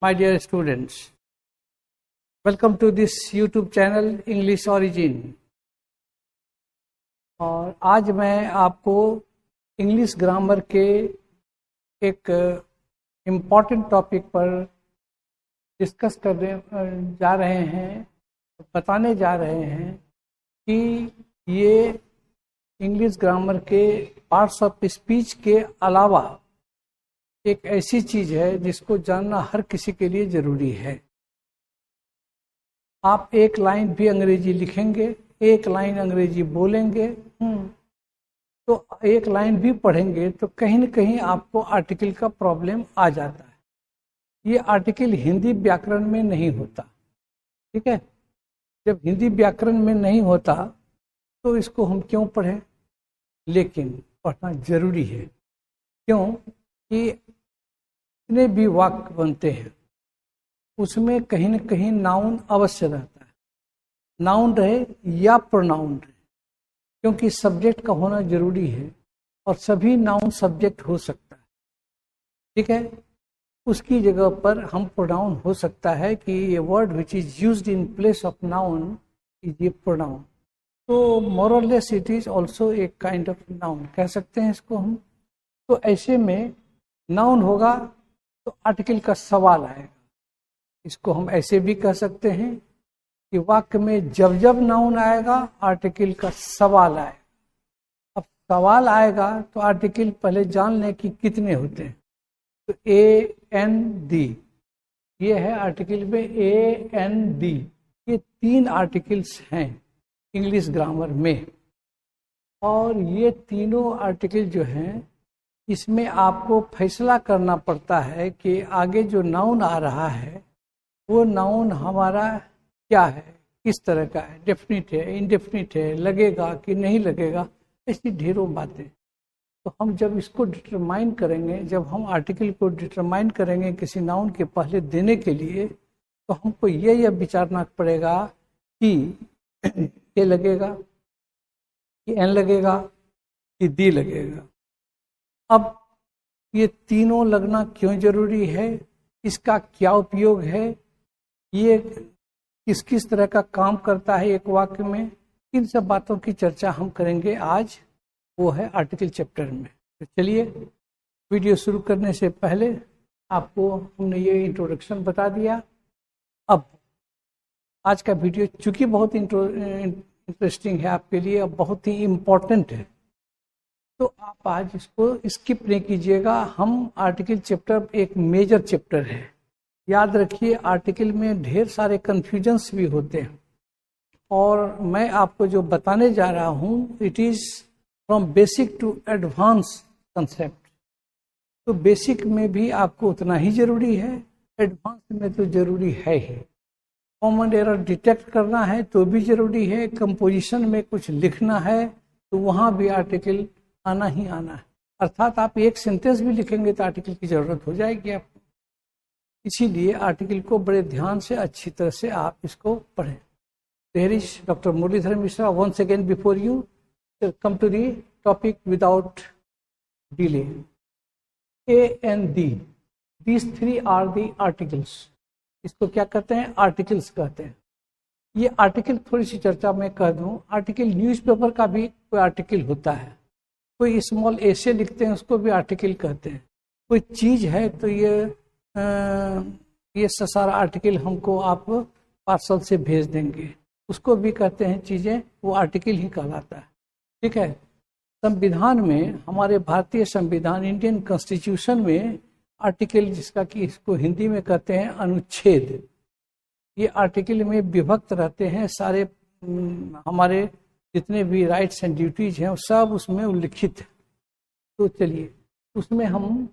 My dear students, welcome to this YouTube channel English Origin। और आज मैं आपको इंग्लिश ग्रामर के एक इम्पॉर्टेंट टॉपिक पर डिस्कस करने जा रहे हैं, बताने जा रहे हैं कि ये इंग्लिश ग्रामर के पार्ट्स ऑफ स्पीच के अलावा एक ऐसी चीज है जिसको जानना हर किसी के लिए जरूरी है। आप एक लाइन भी अंग्रेजी लिखेंगे, एक लाइन अंग्रेजी बोलेंगे, तो एक लाइन भी पढ़ेंगे तो कहीं न कहीं आपको आर्टिकल का प्रॉब्लम आ जाता है। ये आर्टिकल हिंदी व्याकरण में नहीं होता, ठीक है। जब हिंदी व्याकरण में नहीं होता तो इसको हम क्यों पढ़ें, लेकिन पढ़ना जरूरी है। क्यों कि जितने भी वाक्य बनते हैं उसमें कहीं न कहीं नाउन अवश्य रहता है, नाउन रहे या प्रोनाउन रहे, क्योंकि सब्जेक्ट का होना जरूरी है और सभी नाउन सब्जेक्ट हो सकता है, ठीक है। उसकी जगह पर हम प्रोनाउन हो सकता है कि ये word which is used in place of noun is ये प्रोनाउन। तो मोर और less it is also a kind of noun कह सकते हैं इसको हम। तो ऐसे में नाउन होगा तो आर्टिकल का सवाल आएगा। इसको हम ऐसे भी कह सकते हैं कि वाक्य में जब जब नाउन आएगा आर्टिकल का सवाल आएगा। अब सवाल आएगा तो आर्टिकल पहले जान लें कि कितने होते हैं। तो ए एन डी ये है आर्टिकल में, ए एन डी ये 3 आर्टिकल्स हैं इंग्लिश ग्रामर में। और ये तीनों आर्टिकल जो हैं इसमें आपको फैसला करना पड़ता है कि आगे जो नाउन आ रहा है वो नाउन हमारा क्या है, किस तरह का है, डेफिनिट है, इनडेफिनिट है, लगेगा कि नहीं लगेगा, ऐसी ढेरों बातें। तो हम जब इसको डिटरमाइन करेंगे, जब हम आर्टिकल को डिटरमाइन करेंगे किसी नाउन के पहले देने के लिए, तो हमको यह विचारना पड़ेगा कि ये लगेगा कि एन लगेगा कि दी लगेगा। अब ये तीनों लगना क्यों जरूरी है, इसका क्या उपयोग है, ये किस किस तरह का काम करता है एक वाक्य में, इन सब बातों की चर्चा हम करेंगे आज, वो है आर्टिकल चैप्टर में। तो चलिए वीडियो शुरू करने से पहले आपको हमने ये इंट्रोडक्शन बता दिया। अब आज का वीडियो चूंकि बहुत इंटरेस्टिंग है आपके लिए और बहुत ही इम्पोर्टेंट है, तो आप आज इसको स्किप नहीं कीजिएगा। हम आर्टिकल चैप्टर एक मेजर चैप्टर है, याद रखिए। आर्टिकल में ढेर सारे कन्फ्यूजन्स भी होते हैं और मैं आपको जो बताने जा रहा हूँ it is from basic to advance concept. तो बेसिक में भी आपको उतना ही जरूरी है, एडवांस में तो जरूरी है ही। कॉमन एरर डिटेक्ट करना है तो भी जरूरी है, कंपोजिशन में कुछ लिखना है तो वहाँ भी आर्टिकल आना ही आना है। अर्थात आप एक सेंटेंस भी लिखेंगे तो आर्टिकल की जरूरत हो जाएगी आपको। इसीलिए आर्टिकल को बड़े ध्यान से अच्छी तरह से आप इसको पढ़ें। Here is Dr. Muralidhar Mishra once again before you to come to the topic without delay. A and D, these 3 are the articles. इसको क्या कहते हैं, आर्टिकल्स कहते हैं। ये आर्टिकल थोड़ी सी चर्चा मैं कह दूं, आर्टिकल न्यूज़पेपर का भी कोई आर्टिकल होता है, कोई स्मॉल एसे लिखते हैं उसको भी आर्टिकल कहते हैं। कोई चीज़ है तो ये सारा आर्टिकल हमको आप पार्सल से भेज देंगे, उसको भी कहते हैं चीज़ें, वो आर्टिकल ही कहलाता है, ठीक है। संविधान में, हमारे भारतीय संविधान इंडियन कॉन्स्टिट्यूशन में आर्टिकल, जिसका कि इसको हिंदी में कहते हैं अनुच्छेद, ये आर्टिकल में विभक्त रहते हैं। सारे हमारे जितने भी राइट्स एंड ड्यूटीज हैं सब उसमें उल्लिखित है। तो चलिए उसमें हम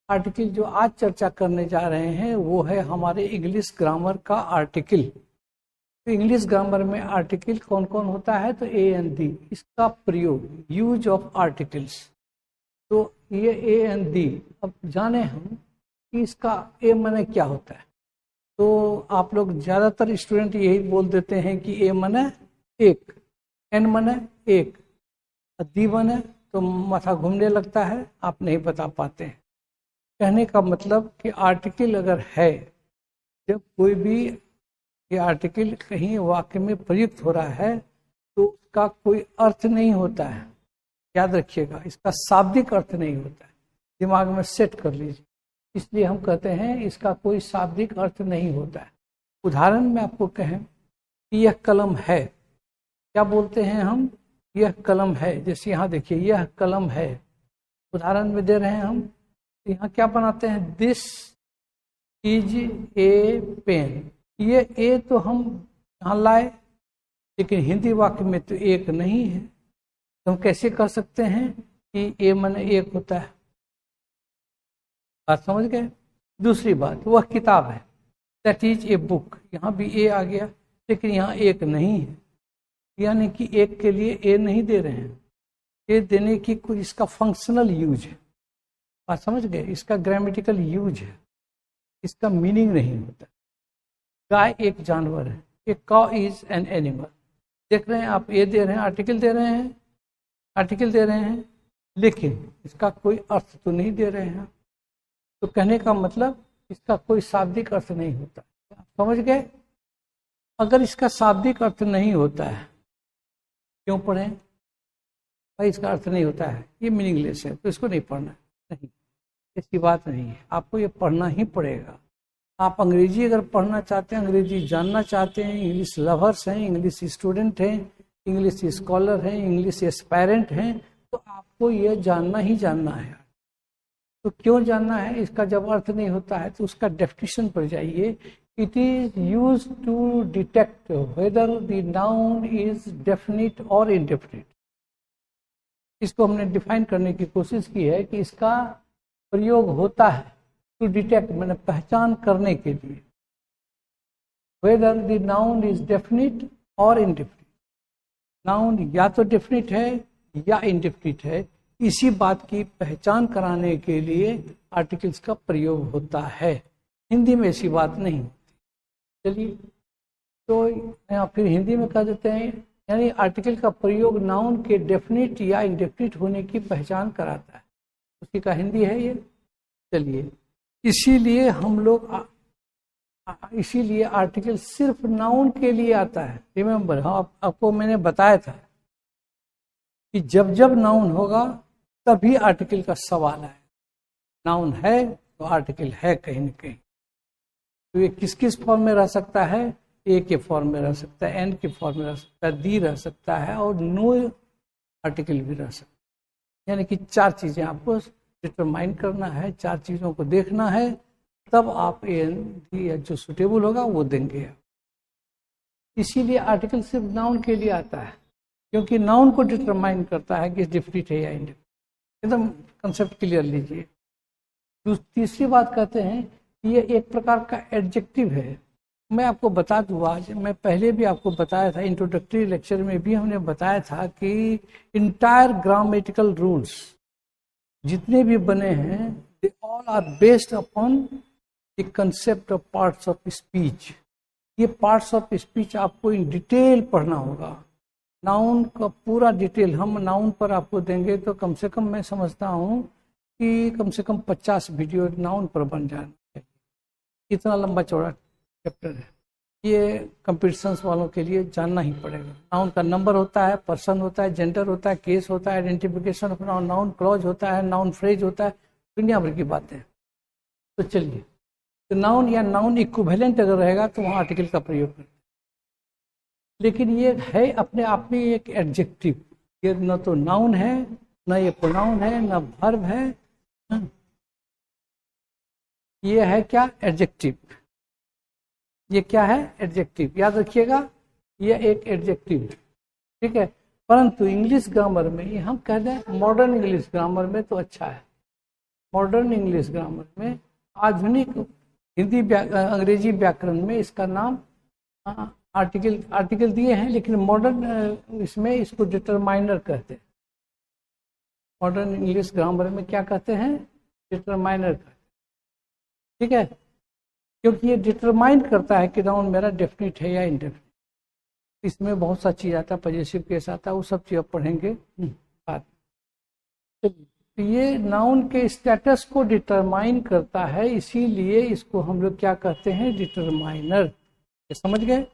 आर्टिकल जो आज चर्चा करने जा रहे हैं वो है हमारे इंग्लिश ग्रामर का आर्टिकल। तो इंग्लिश ग्रामर में आर्टिकल कौन कौन होता है, तो ए एंड दी, इसका प्रयोग, यूज ऑफ आर्टिकल्स। तो ये ए एंड दी, अब जाने हम कि इसका ए माने क्या होता है। तो आप लोग ज़्यादातर स्टूडेंट यही बोल देते हैं कि ए माने एक, एन माने एक, दी माने तो माथा घूमने लगता है, आप नहीं बता पाते हैं। कहने का मतलब कि आर्टिकल अगर है जब कोई भी ये आर्टिकल कहीं वाक्य में प्रयुक्त हो रहा है तो उसका कोई अर्थ नहीं होता है, याद रखिएगा, इसका शाब्दिक अर्थ नहीं होता है, दिमाग में सेट कर लीजिए। इसलिए हम कहते हैं इसका कोई शाब्दिक अर्थ नहीं होता है। उदाहरण में आपको कहें कि यह कलम है, क्या बोलते हैं हम? यह कलम है। जैसे यहाँ देखिए, यह कलम है, उदाहरण में दे रहे हैं हम। यहाँ क्या बनाते हैं? This is a pen. ये ए तो हम यहाँ लाए, लेकिन हिंदी वाक्य में तो एक नहीं है, तो हम कैसे कह सकते हैं कि ए माने एक होता है? बात समझ गए? दूसरी बात, वह किताब है, दैट इज ए बुक। यहाँ भी ए आ गया, लेकिन यहाँ एक नहीं है, यानी कि एक के लिए ए नहीं दे रहे हैं। ए देने की कोई इसका फंक्शनल यूज है, बात समझ गए? इसका ग्रामेटिकल यूज है, इसका मीनिंग नहीं होता। गाय एक जानवर है, a cow is an animal. देख रहे हैं आप, ए दे रहे हैं, आर्टिकल दे रहे हैं, आर्टिकल दे रहे हैं, लेकिन इसका कोई अर्थ तो नहीं दे रहे हैं। तो कहने का मतलब इसका कोई शाब्दिक अर्थ नहीं होता। आप समझ गए? अगर इसका शाब्दिक अर्थ नहीं होता है, क्यों पढ़ें भाई? इसका अर्थ नहीं होता है, ये मीनिंगलेस है, तो इसको नहीं पढ़ना। नहीं, ऐसी बात नहीं है, आपको ये पढ़ना ही पड़ेगा। आप अंग्रेजी अगर पढ़ना चाहते हैं, अंग्रेजी जानना चाहते हैं, इंग्लिश लवर्स हैं, इंग्लिश स्टूडेंट हैं, इंग्लिश स्कॉलर हैं, इंग्लिश एस्पायरेंट हैं, तो आपको ये जानना ही जानना है। तो क्यों जानना है? इसका जब अर्थ नहीं होता है तो उसका डेफिनेशन पर जाइए। It is use to detect whether the noun is definite और इनडेफिनिट। इसको हमने डिफाइन करने की कोशिश की है कि इसका प्रयोग होता है टू डिटेक्ट, मैंने पहचान करने के लिए, weather the noun is definite और इनडेफिनिट। नाउन या तो डेफिनिट है या इनडेफिनिट है, इसी बात की पहचान कराने के लिए आर्टिकल्स का प्रयोग होता है। हिंदी में ऐसी बात नहीं होती। चलिए, तो यहाँ फिर हिंदी में कह देते हैं, यानी आर्टिकल का प्रयोग नाउन के डेफिनिट या इनडेफिनिट होने की पहचान कराता है, उसी का हिंदी है ये। चलिए, इसीलिए हम लोग इसीलिए आर्टिकल सिर्फ नाउन के लिए आता है। रिमेम्बर, हाँ, आपको मैंने बताया था कि जब जब नाउन होगा तभी आर्टिकल का सवाल है। नाउन है तो आर्टिकल है कहीं न कहीं। तो ये किस किस फॉर्म में रह सकता है? ए के फॉर्म में रह सकता है, एन के फॉर्म में रह सकता है, दी रह सकता है, और नो आर्टिकल भी रह सकता है। यानी कि चार चीजें आपको डिटरमाइन करना है, चार चीजों को देखना है, तब आप ए एन डी या जो सुटेबल होगा वो देंगे। इसीलिए आर्टिकल सिर्फ नाउन के लिए आता है, क्योंकि नाउन को डिटरमाइन करता है कि डेफिनिट है या इनडेफिनिट। एकदम कंसेप्ट क्लियर लीजिए। तीसरी बात कहते हैं कि ये एक प्रकार का एडजेक्टिव है। मैं आपको बता दूँ, आज मैं पहले भी आपको बताया था, इंट्रोडक्टरी लेक्चर में भी हमने बताया था कि इंटायर ग्रामेटिकल रूल्स जितने भी बने हैं, they all are based upon the concept of parts of speech. ये पार्ट्स ऑफ स्पीच आपको इन डिटेल पढ़ना होगा। नाउन का पूरा डिटेल हम नाउन पर आपको देंगे तो कम से कम मैं समझता हूँ कि कम से कम 50 वीडियो नाउन पर बन जाना चाहिए। इतना लंबा चौड़ा चैप्टर है ये, कंपटीशंस वालों के लिए जानना ही पड़ेगा। नाउन का नंबर होता है, पर्सन होता है, जेंडर होता है, केस होता है, identification of noun, noun clause होता है, नाउन फ्रेज होता है, दुनिया भर की बातें। तो चलिए, तो नाउन या नाउन इक्विवेलेंट अगर रहेगा तो वहाँ आर्टिकल का प्रयोग करें। लेकिन ये है अपने आप में एक एडजेक्टिव, ये न तो नाउन है, न ये प्रोनाउन है, न वर्ब है, ये है क्या? एडजेक्टिव। ये क्या है? एडजेक्टिव। याद रखिएगा, ये एक एडजेक्टिव है, ठीक है। परंतु इंग्लिश ग्रामर में ये हम कह दें, मॉडर्न इंग्लिश ग्रामर में तो अच्छा है। मॉडर्न इंग्लिश ग्रामर में, आधुनिक हिंदी अंग्रेजी व्याकरण में इसका नाम आर्टिकल दिए हैं, लेकिन मॉडर्न इसमें इसको डिटरमाइनर कहते हैं। मॉडर्न इंग्लिश ग्रामर में क्या कहते हैं? डिटरमाइनर कहते हैं, ठीक है, क्योंकि ये डिटरमाइन करता है कि नाउन मेरा डेफिनिट है या इनडेफिनिट। इसमें बहुत सा चीज आता है, पॉजिटिव केस आता है, वो सब चीज आप पढ़ेंगे बाद में। तो ये नाउन के स्टेटस को डिटरमाइन करता है, इसीलिए इसको हम लोग क्या कहते हैं, डिटरमाइनर। ये समझ गए।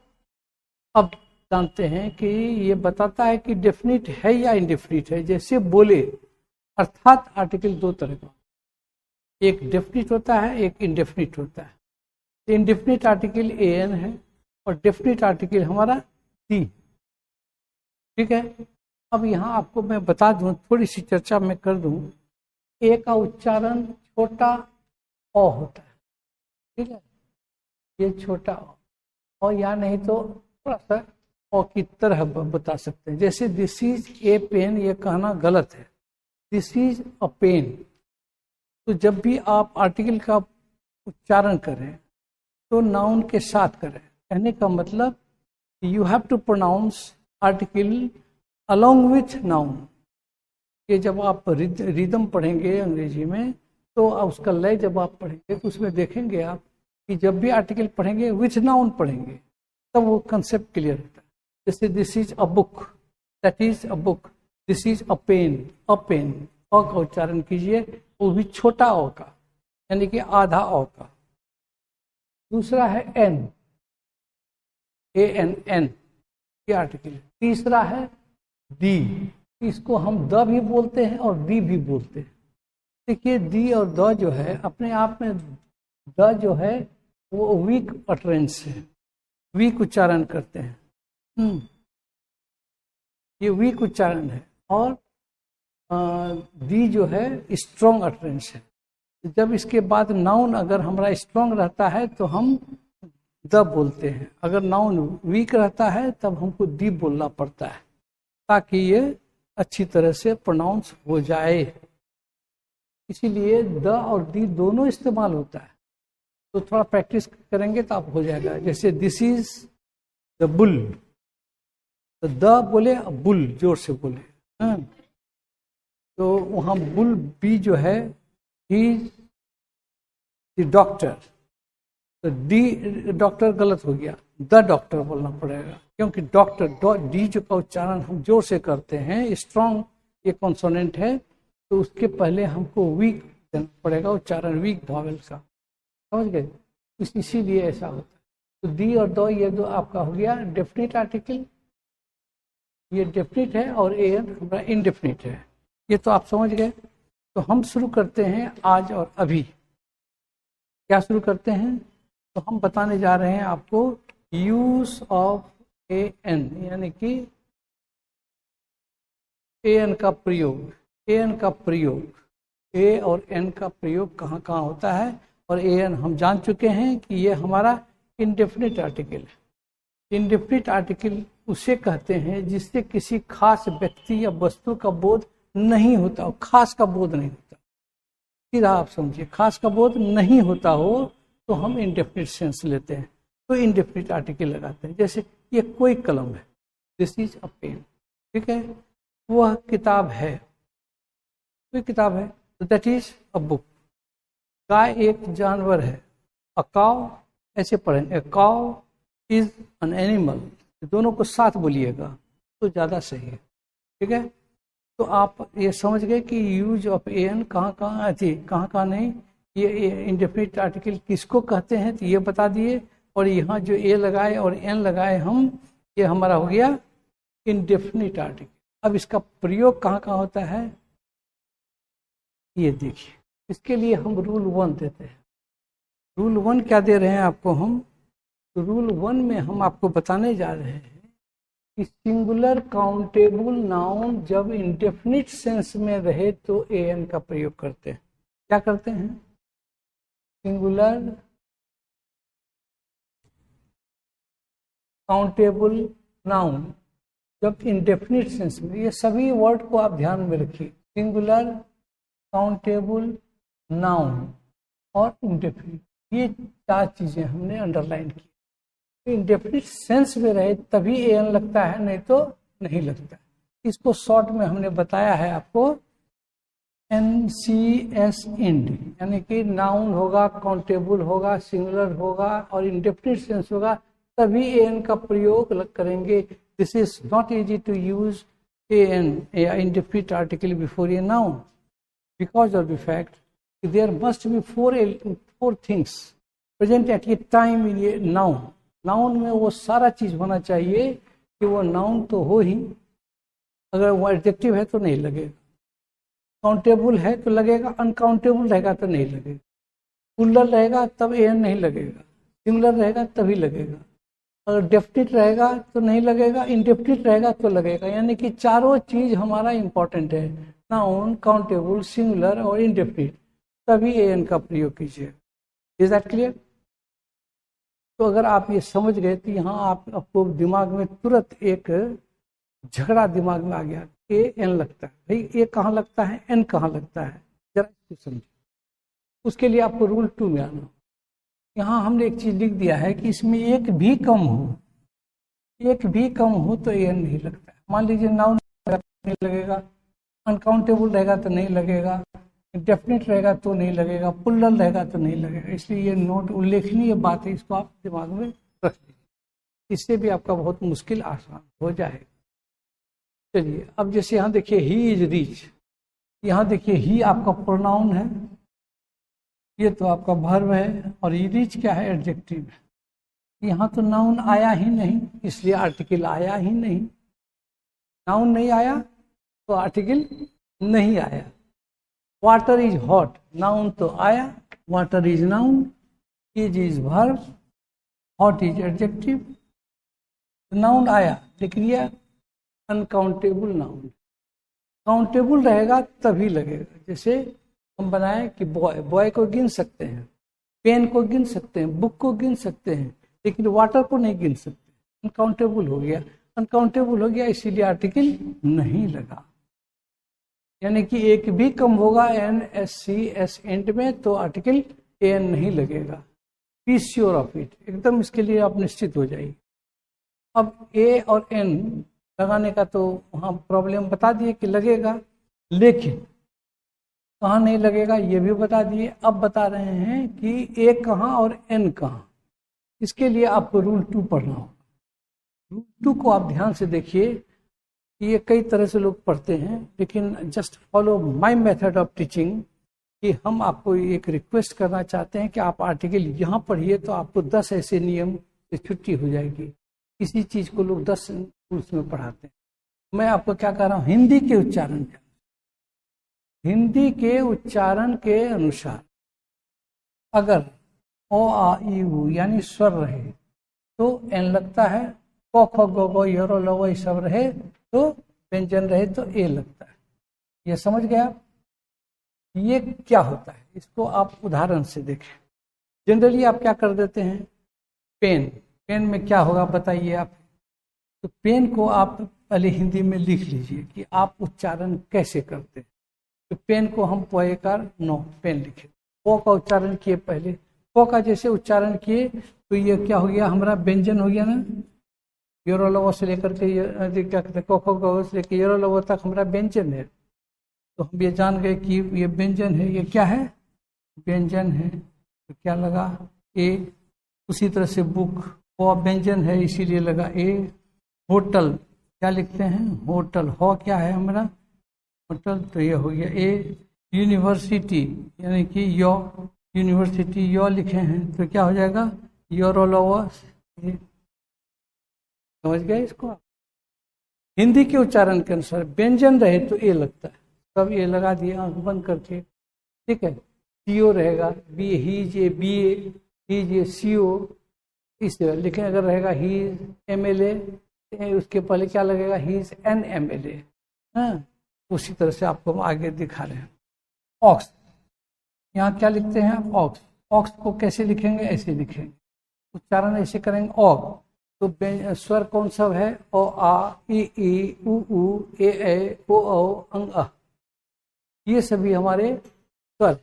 अब जानते हैं कि ये बताता है कि डेफिनिट है या इनडेफिनिट है। जैसे बोले, अर्थात आर्टिकल दो तरह का, एक डेफिनिट होता है, एक इनडेफिनिट होता है। इनडेफिनिट आर्टिकल एन है और डेफिनिट आर्टिकल हमारा दी। ठीक है। अब यहाँ आपको मैं बता दूं, थोड़ी सी चर्चा मैं कर दूं। ए का उच्चारण छोटा ओ होता है। ठीक है, ये छोटा ओ, और या नहीं तो थोड़ा सा ओ की तरह बता सकते हैं। जैसे दिस इज ए पेन, ये कहना गलत है, दिस इज अ पेन। तो जब भी आप आर्टिकल का उच्चारण करें तो नाउन के साथ करें। कहने का मतलब you have to pronounce article along with noun. ये जब आप रिदम पढ़ेंगे अंग्रेजी में, तो उसका लय जब आप पढ़ेंगे तो उसमें देखेंगे आप कि जब भी आर्टिकल पढ़ेंगे विथ नाउन पढ़ेंगे, तब वो कंसेप्ट क्लियर होता है। जैसे this is a book, that is a book, this is a pen, a pen. अ का उच्चारण कीजिए, वो भी छोटा अ का, यानी कि आधा अ का। दूसरा है एन, ए एन एन, ये आर्टिकल। तीसरा है दी, इसको हम द भी बोलते हैं और दी भी बोलते हैं। देखिए दी और द जो है अपने आप में, द जो है वो वीक अटरेंस है, वीक उच्चारण करते हैं। ये वीक उच्चारण है। और दी जो है स्ट्रॉन्ग अटरेंस है। जब इसके बाद नाउन अगर हमारा स्ट्रॉन्ग रहता है तो हम द बोलते हैं, अगर नाउन वीक रहता है तब हमको दी बोलना पड़ता है, ताकि ये अच्छी तरह से प्रोनाउंस हो जाए। इसीलिए द और दी दोनों इस्तेमाल होता है। तो थोड़ा प्रैक्टिस करेंगे तो आप हो जाएगा। जैसे दिस इज द बुल, तो द बोले, बुल जोर से बोले। हाँ, तो वहाँ बुल बी जो है, ही द डॉक्टर, तो डी डॉक्टर गलत हो गया, द डॉक्टर बोलना पड़ेगा, क्योंकि डॉक्टर डी जो का उच्चारण हम जोर से करते हैं, स्ट्रॉन्ग ये कॉन्सोनेंट है, तो उसके पहले हमको वीक देना पड़ेगा उच्चारण, वीक वावेल का। समझ गए? इसीलिए ऐसा होता है। तो दी और दो, ये दो आपका हो गया डेफिनिट आर्टिकल, ये डेफिनिट है, और ए हमारा इनडेफिनिट है। ये तो आप समझ गए। तो हम शुरू करते हैं आज और अभी। क्या शुरू करते हैं? तो हम बताने जा रहे हैं आपको यूज ऑफ ए एन, यानी कि ए एन का प्रयोग। ए एन का प्रयोग, ए और एन का प्रयोग कहाँ कहाँ होता है। और ए एन हम जान चुके हैं कि ये हमारा इंडेफिनिट आर्टिकल है। इंडेफिनिट आर्टिकल उसे कहते हैं जिससे किसी खास व्यक्ति या वस्तु का बोध नहीं होता हो, खास का बोध नहीं होता। सीधा आप समझिए, खास का बोध नहीं होता हो तो हम इंडेफिनिट सेंस लेते हैं, तो इंडेफिनिट आर्टिकल लगाते हैं। जैसे ये कोई कलम है, दिस इज अ पेन। ठीक है, वह किताब है, कोई किताब है, तो दैट इज अ बुक। गाय एक जानवर है, अ काउ, ऐसे पढ़ें, a cow is an animal. दोनों को साथ बोलिएगा तो ज़्यादा सही है। ठीक है, तो आप ये समझ गए कि यूज ऑफ ए एन कहाँ कहाँ थी, कहाँ कहाँ नहीं। ये इंडेफिनिट आर्टिकल किसको कहते हैं तो ये बता दिए। और यहाँ जो ए लगाए और एन लगाए हम, ये हमारा हो गया इंडेफिनिट आर्टिकल। अब इसका प्रयोग कहाँ कहाँ होता है ये देखिए। इसके लिए हम रूल 1 देते हैं। रूल 1 क्या दे रहे हैं आपको हम? तो रूल 1 में हम आपको बताने जा रहे हैं कि सिंगुलर काउंटेबल नाउन जब इंडेफिनिट सेंस में रहे तो ए एन का प्रयोग करते हैं। क्या करते हैं? सिंगुलर काउंटेबल नाउन जब इंडेफिनिट सेंस में, ये सभी वर्ड को आप ध्यान में रखिए, सिंगुलर काउंटेबल नाउन और इंडेफिनिट, ये 4 चीजें हमने अंडरलाइन की। इंडेफिनिट सेंस में रहे तभी ए एन लगता है, नहीं तो नहीं लगता। इसको शॉर्ट में हमने बताया है आपको NCS इंड, यानी कि नाउन होगा, काउंटेबल होगा, सिंगुलर होगा और इंडेफिनिट सेंस होगा, तभी ए एन का प्रयोग करेंगे। This is not easy to use a an indefinite article before a noun because of the fact there must be four things present at a time in a noun. Noun में वो सारा चीज होना चाहिए कि वो नाउन तो हो ही, अगर वो एडजेक्टिव है तो नहीं लगेगा, काउंटेबल है तो लगेगा, अनकाउंटेबल रहेगा तो नहीं लगेगा, प्लूरल रहेगा तब एन नहीं लगेगा, सिंगुलर रहेगा तभी लगेगा, अगर डेफिनिट रहेगा तो नहीं लगेगा, इनडेफिनिट रहेगा तो लगेगा। यानी कि चारों चीज हमारा इंपॉर्टेंट है, नाउन, काउंटेबल, सिंगुलर और इनडेफिनिट, तभी एन का प्रयोग कीजिए। Is that clear? तो अगर आप ये समझ गए तो यहाँ आपको दिमाग में तुरंत एक झगड़ा दिमाग में आ गया, ए एन लगता है, भाई ए कहाँ लगता है, एन कहाँ लगता है, जरा इसको समझो। उसके लिए आपको रूल 2 में आना। यहाँ हमने एक चीज लिख दिया है कि इसमें एक भी कम हो तो एन नहीं लगता है। मान लीजिए नाउन नहीं लगेगा, अनकाउंटेबल रहेगा तो नहीं लगेगा, डेफिनेट रहेगा तो नहीं लगेगा, प्लूरल रहेगा तो नहीं लगेगा। इसलिए ये नोट उल्लेखनीय बात है, इसको आप दिमाग में रख लीजिए, इससे भी आपका बहुत मुश्किल आसान हो जाएगा। चलिए अब जैसे यहाँ देखिए ही इज रिच, यहाँ देखिए ही आपका प्रोनाउन है, ये तो आपका वर्ब है, और ये रिच क्या है, एडजेक्टिव है। यहाँ तो नाउन आया ही नहीं, इसलिए आर्टिकल आया ही नहीं। नाउन नहीं आया तो आर्टिकल नहीं आया। वाटर इज हॉट, नाउन तो आया, water is noun, is verb, hot is adjective, noun आया लेकिन यह अनकाउंटेबल नाउन। काउंटेबल रहेगा तभी लगेगा। जैसे हम बनाए कि बॉय को गिन सकते हैं, पेन को गिन सकते हैं, बुक को गिन सकते हैं, लेकिन वाटर को नहीं गिन सकते, अनकाउंटेबल हो गया। अनकाउंटेबल हो गया इसीलिए आर्टिकल नहीं लगा। यानी कि एक भी कम होगा N S C S end में तो आर्टिकल एन नहीं लगेगा। बी श्योर ऑफ इट, एकदम इसके लिए आप निश्चित हो जाइए। अब ए और एन लगाने का तो वहाँ प्रॉब्लम बता दिए कि लगेगा, लेकिन कहाँ नहीं लगेगा ये भी बता दिए। अब बता रहे हैं कि ए कहाँ और एन कहाँ। इसके लिए आपको रूल 2 पढ़ना होगा। रूल 2 को आप ध्यान से देखिए, ये कई तरह से लोग पढ़ते हैं, लेकिन just follow my method of teaching कि हम आपको एक रिक्वेस्ट करना चाहते हैं कि आप आर्टिकल यहाँ पढ़िए तो आपको 10 ऐसे नियम से छुट्टी हो जाएगी। किसी चीज को लोग 10 रूल्स में पढ़ाते हैं। मैं आपको क्या कह रहा हूँ, हिंदी के उच्चारण के अनुसार अगर ओ आ ई ऊ यानी स्वर रहे तो एन लगता है, क ख ग घ य र ल व सब रहे तो व्यंजन रहे तो ए लगता है। ये समझ गए आप? ये क्या होता है इसको आप उदाहरण से देखें। जनरली आप क्या कर देते हैं, पेन में क्या होगा बताइए आप। तो पेन को आप पहले हिंदी में लिख लीजिए कि आप उच्चारण कैसे करते हैं। तो पेन को हम पोएकार नो पेन लिखे, पो का उच्चारण किए, पहले पो का जैसे उच्चारण किए तो ये क्या हो गया, हमारा व्यंजन हो गया ना। योरोलव से लेकर के क्या कहते हैं, कोखो से लेकर योरोलव तक हमारा व्यंजन है। तो हम ये जान गए कि ये व्यंजन है, ये क्या है, व्यंजन है। तो क्या लगा ए। उसी तरह से बुक वो व्यंजन है इसीलिए लगा ए। होटल क्या लिखते हैं, होटल, हो क्या है हमारा, होटल, तो ये हो गया ए। यूनिवर्सिटी यानी कि यो, यूनिवर्सिटी यो लिखे हैं तो क्या हो जाएगा, योरोलोवस। समझ गए इसको? हिंदी के उच्चारण के अनुसार व्यंजन रहे तो ए लगता है, तब ए लगा दिए आंख बंद करके, ठीक है। सीओ रहेगा, be he's a be he's a CO इस तरह। लेकिन अगर रहेगा हीज एमएलए, उसके पहले क्या लगेगा, हीज एन एमएलए। हाँ, उसी तरह से आपको हम आगे दिखा रहे हैं। ऑक्स, यहाँ क्या लिखते हैं आप, ऑक्स। ऑक्स को कैसे लिखेंगे, ऐसे लिखेंगे, उच्चारण ऐसे करेंगे ऑग। तो स्वर कौन सा है, ओ आ ई उ ए ओ अंग अ, ये सभी हमारे स्वर।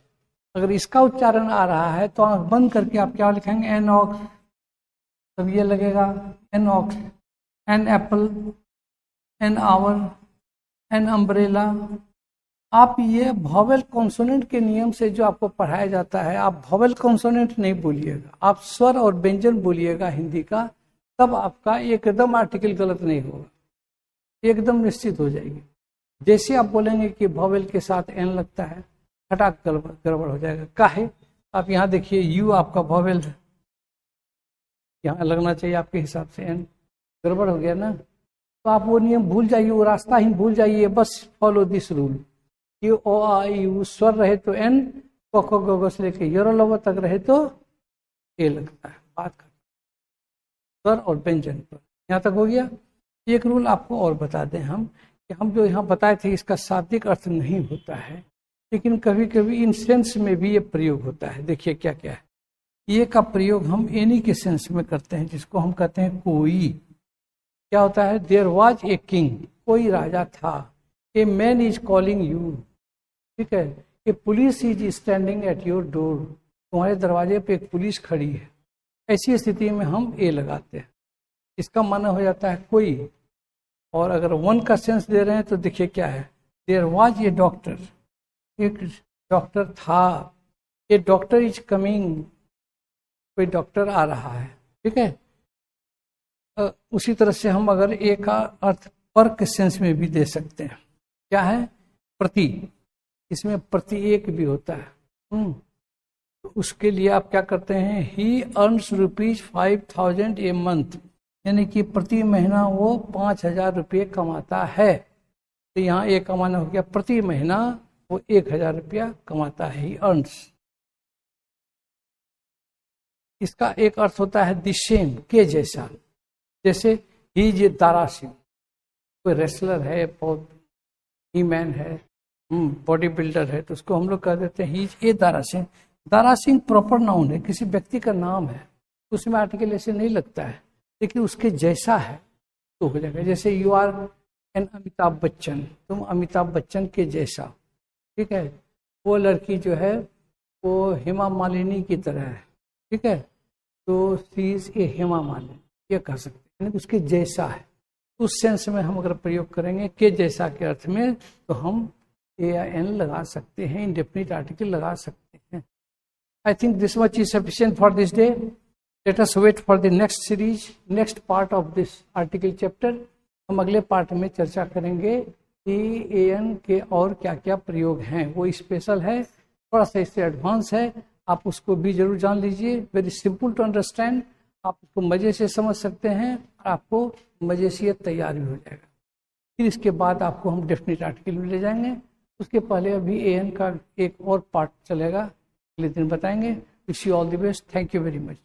अगर इसका उच्चारण आ रहा है तो आंख बंद करके आप क्या लिखेंगे, एन ऑक्स, तब ये लगेगा an ox. An apple, an hour, an umbrella. आप ये वॉवेल कॉन्सोनेंट के नियम से जो आपको पढ़ाया जाता है, आप वॉवेल कॉन्सोनेंट नहीं बोलिएगा, आप स्वर और व्यंजन बोलिएगा हिंदी का, तब आपका एकदम आर्टिकल गलत नहीं होगा, एकदम निश्चित हो जाएगी। जैसे आप बोलेंगे कि वॉवेल के साथ एन लगता है खटाक गड़बड़ हो जाएगा। काहे? आप यहाँ देखिए यू आपका वॉवेल है, यहाँ लगना चाहिए आपके हिसाब से एन, गड़बड़ हो गया ना। तो आप वो नियम भूल जाइए, वो रास्ता ही भूल जाइए, बस फॉलो दिस रूल। ये ओ आ ई उ स्वर रहे तो एन, क ख ग घ से लेके यरलव तक रहे तो ए लगता है। बात कर स्वर और व्यंजन पर, यहाँ तक हो गया। एक रूल आपको और बता दें हम, कि हम जो यहाँ बताए थे इसका शाब्दिक अर्थ नहीं होता है, लेकिन कभी कभी इन सेंस में भी ये प्रयोग होता है। देखिए क्या क्या है। ये का प्रयोग हम एनी के सेंस में करते हैं, जिसको हम कहते हैं कोई। क्या होता है? देयर वॉज ए किंग, कोई राजा था। A man is calling you, ठीक है। A police is standing at your door, तुम्हारे दरवाजे पे एक पुलिस खड़ी है। ऐसी स्थिति में हम ए लगाते हैं, इसका माना हो जाता है कोई। और अगर वन का सेंस दे रहे हैं तो देखिए क्या है। देयर वॉज ए डॉक्टर, एक डॉक्टर था। ए डॉक्टर इज कमिंग, कोई डॉक्टर आ रहा है, ठीक है। उसी तरह से हम अगर ए का अर्थ पर के सेंस में भी दे सकते हैं। क्या है? प्रति, इसमें प्रति एक भी होता है। तो उसके लिए आप क्या करते हैं? ही अर्न्स ₹5,000 ए मंथ, यानी कि प्रति महीना वो 5,000 रुपये कमाता है। तो यहाँ ए का माना हो गया प्रति महीना वो 1,000 रुपया कमाता है, ही अर्न्स। इसका एक अर्थ होता है द सेम, के जैसा। जैसे he is a Dara Singh, कोई रेसलर है, बहुत ही मैन है, बॉडी बिल्डर है, तो उसको हम लोग कह देते हैं he is a Dara Singh. Dara Singh proper noun है, किसी व्यक्ति का नाम है, उसमें आर्टिकल ऐसे नहीं लगता है, लेकिन उसके जैसा है तो हो जाएगा। जैसे you are an Amitabh Bachchan, तुम अमिताभ बच्चन के जैसा, ठीक है। वो लड़की जो है वो हेमा मालिनी की तरह है, ठीक है। तो she is a Hema Malini, ये कह सकते हैं, उसके जैसा है। उस सेंस में हम अगर प्रयोग करेंगे के जैसा के अर्थ में, तो हम ए या एन लगा सकते हैं, इंडेफिनिट आर्टिकल लगा सकते हैं। I think this much is sufficient for this day. Let us wait for the next series, next part of this article chapter. हम अगले पार्ट में चर्चा करेंगे कि ए एन के और क्या क्या प्रयोग हैं। वो स्पेशल है, थोड़ा सा इससे एडवांस है, आप उसको भी जरूर जान लीजिए। वेरी सिंपल टू अंडरस्टैंड, आप उसको मज़े से समझ सकते हैं और आपको मज़े से ये तैयार भी हो जाएगा। फिर इसके बाद आपको हम डेफिनेट आर्टिकल में ले जाएंगे। उसके पहले अभी ए एन का एक और पार्ट चलेगा, अगले दिन बताएंगे। Wish you all the best. Thank you very much.